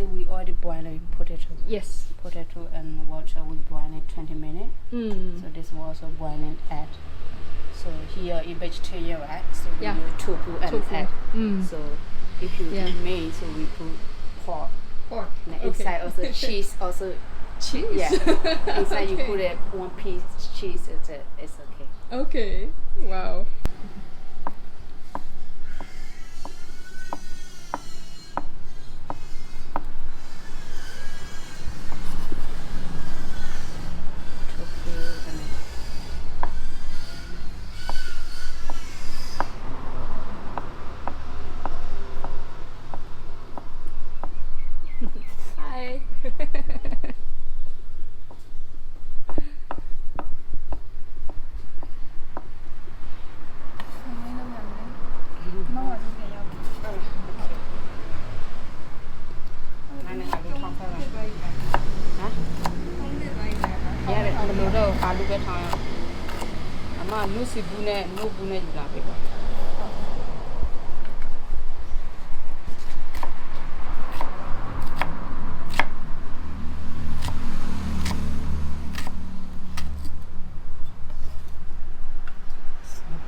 see we already boiled potato. Yes. Potato and water, we boil it 20 minutes. So this was also boiling egg. So here is vegetarian, right? So we use tofu and egg. So if you eat meat, so we put pork. Pork. And inside also cheese. Also cheese. Yeah. Inside you put it one piece cheese. It's okay. Okay. Wow. Hi.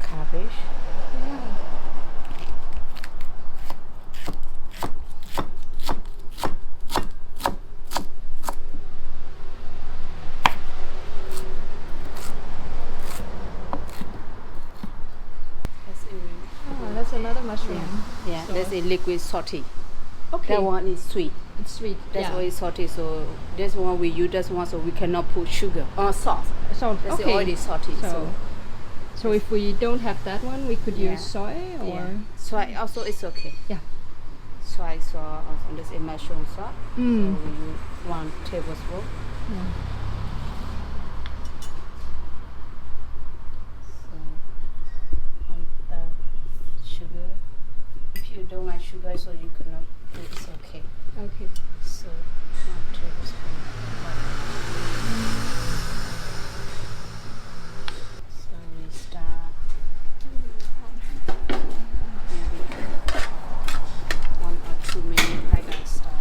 Cabbage. That's another mushroom. Yeah, that's a liquid salty. Okay. That one is sweet. It's sweet. That's why it's salty. So this one we use this one, so we cannot put sugar or salt. Salt. That's Okay. already salty. So if we don't have that one, we could use soy or soy also is okay. Yeah. Soy sauce also this is mushroom sauce. So we use 1 tablespoon. So and the sugar. If you don't like sugar, so you cannot put. It's okay. Okay. So 1 tablespoon. So we start. Maybe 1 or 2 minutes like that. Start.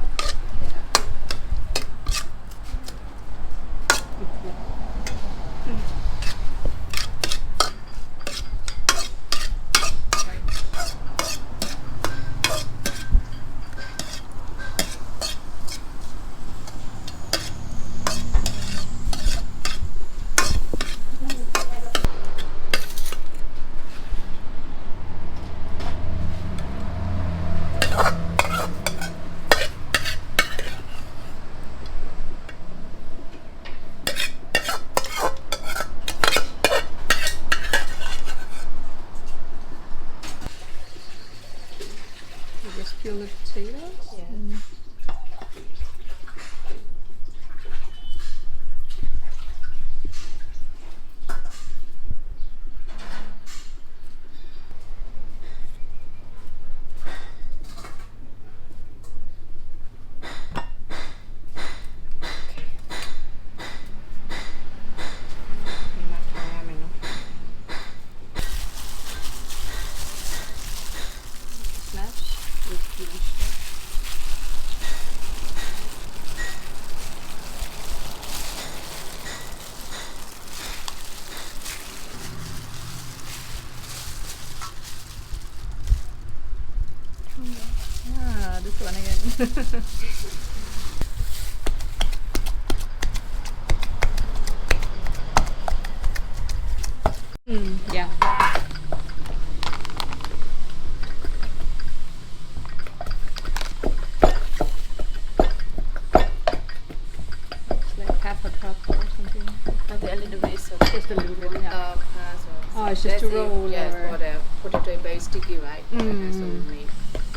Just peel the potatoes. Yeah. This one again. Yeah. It's like half a cup or something. Maybe a little bit. So Just a little bit, yeah. Oh, it's just to roll Yes, or- for the potato is very sticky, right? So we make.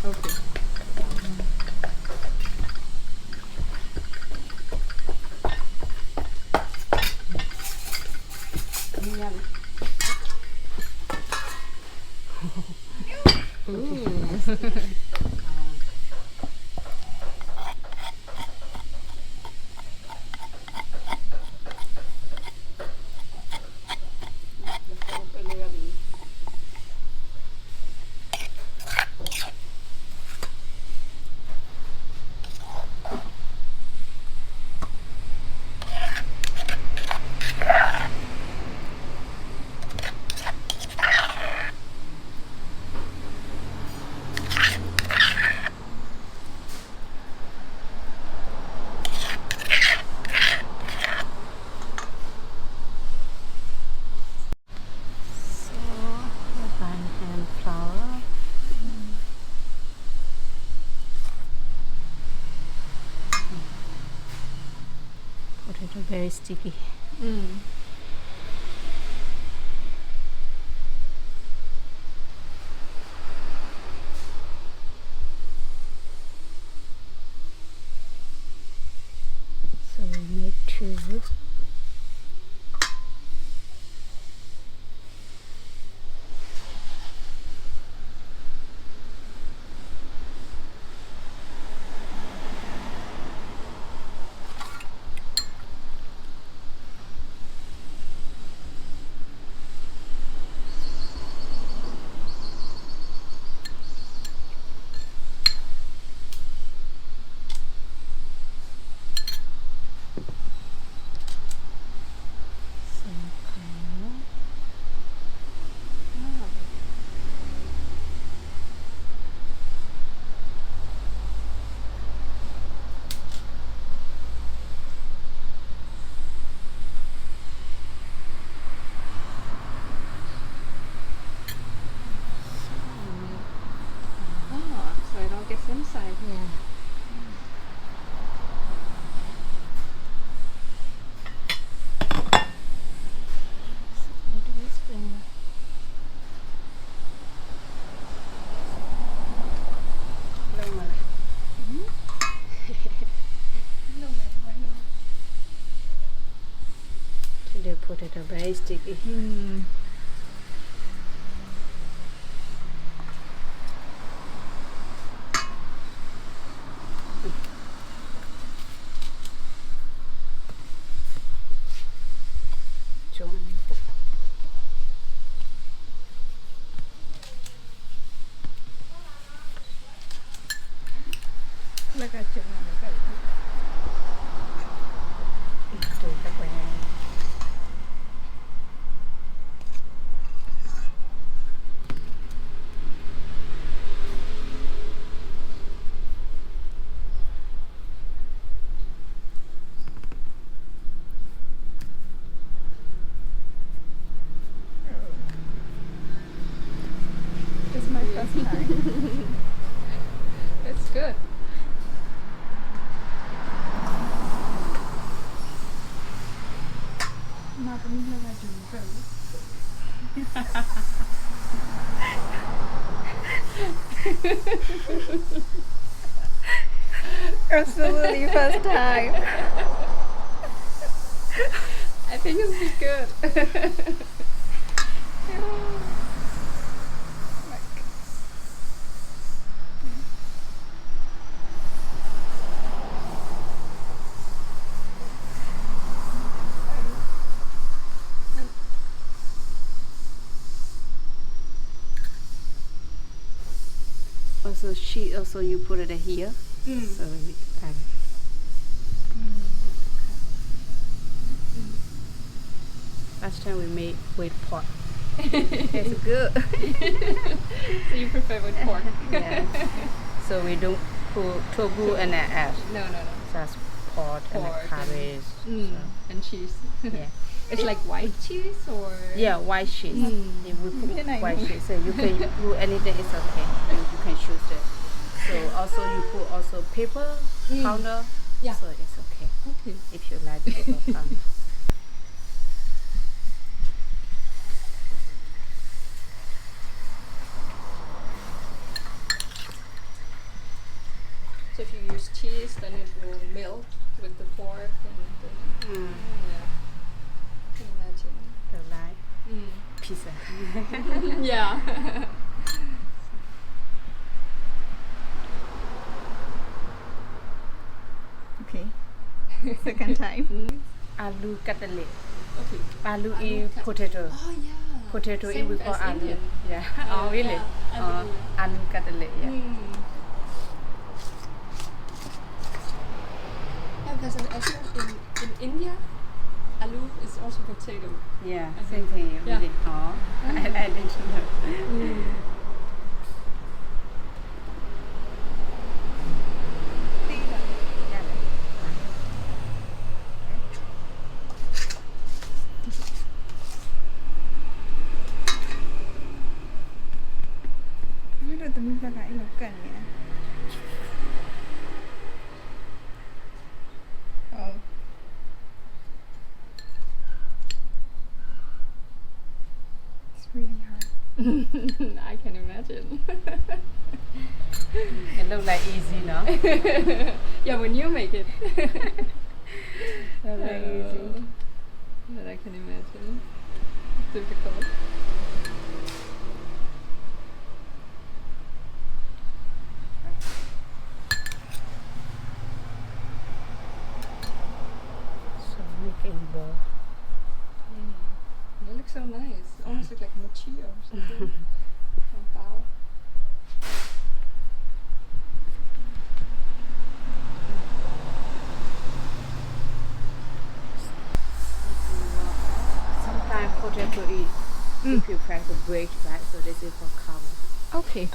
Okay. very sticky. So we made 2. So it all gets inside. Yeah. They put it very sticky. Join. Look at you now. Do the way. It's my first time. It's good. Absolutely first time. I think it'll be good. Also, also you put it here. So you can. Last time we made with pork. It's good. So you prefer with pork? Yeah. So we don't put tofu and an add. No. Just pork and Pork a cabbage. And cheese. Yeah. It's like white cheese or? Yeah, white cheese. If we put Cái này white ngon. cheese, so you can do anything. It's okay. You can choose it. So also you put also pepper powder. Yeah. So it's okay Okay. if you like pepper powder. So if you use cheese, then it will melt with the pork and the, yeah. Can imagine. You like pizza. Yeah. Okay. Second time. Aloo cutlet. Okay. Aloo Aloo is potato. Oh yeah. Potato Same we call as aloo. Indian. Yeah. Oh really? Yeah, aloo. Aloo cutlet. Yeah. Yeah, because I think in India, aloo is also potato. Yeah. I Same think. thing. Yeah. Really. Oh. I didn't know. Biết được tụi mình ra cái lộc cần nhỉ? Oh. I can imagine. It looks like easy, no? Yeah, when you make it. Looks like easy. But I can imagine. It's difficult. So making ball. They look so nice. Almost look like mochi or something. Or bao. Sometimes potato is if you try to break, right? So this is for cover. Okay.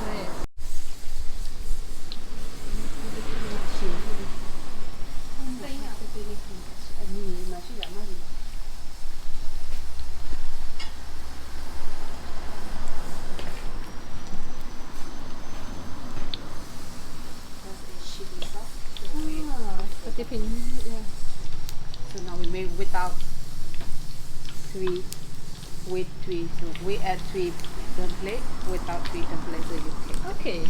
Nice. The dipping, yeah. So now we make without 3, with 3. So we add 3 dumpling, without 3 dumpling, so you take. Okay.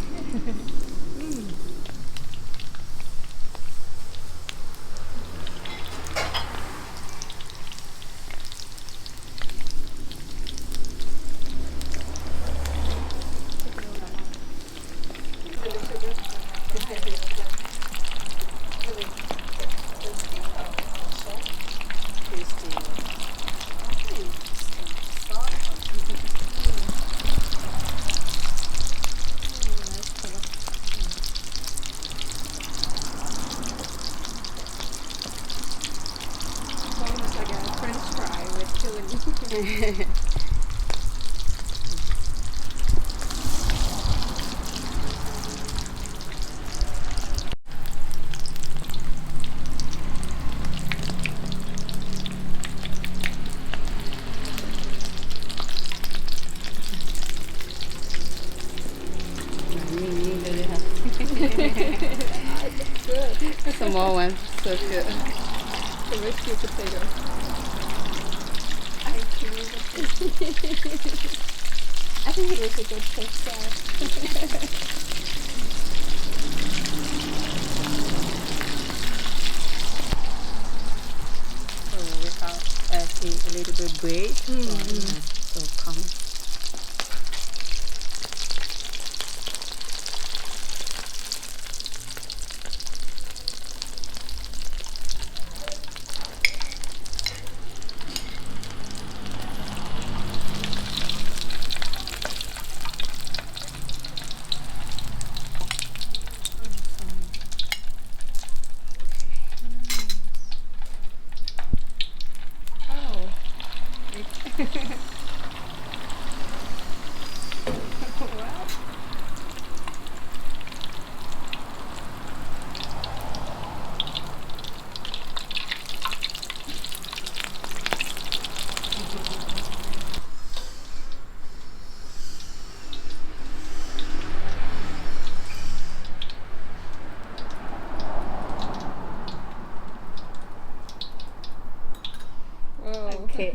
Almost like a French fry with filling. Good. Small one, so good. The rescue potato. I think it was a good first try. So without adding a little bit bread, so come. Oh. Wow. Whoa. Okay.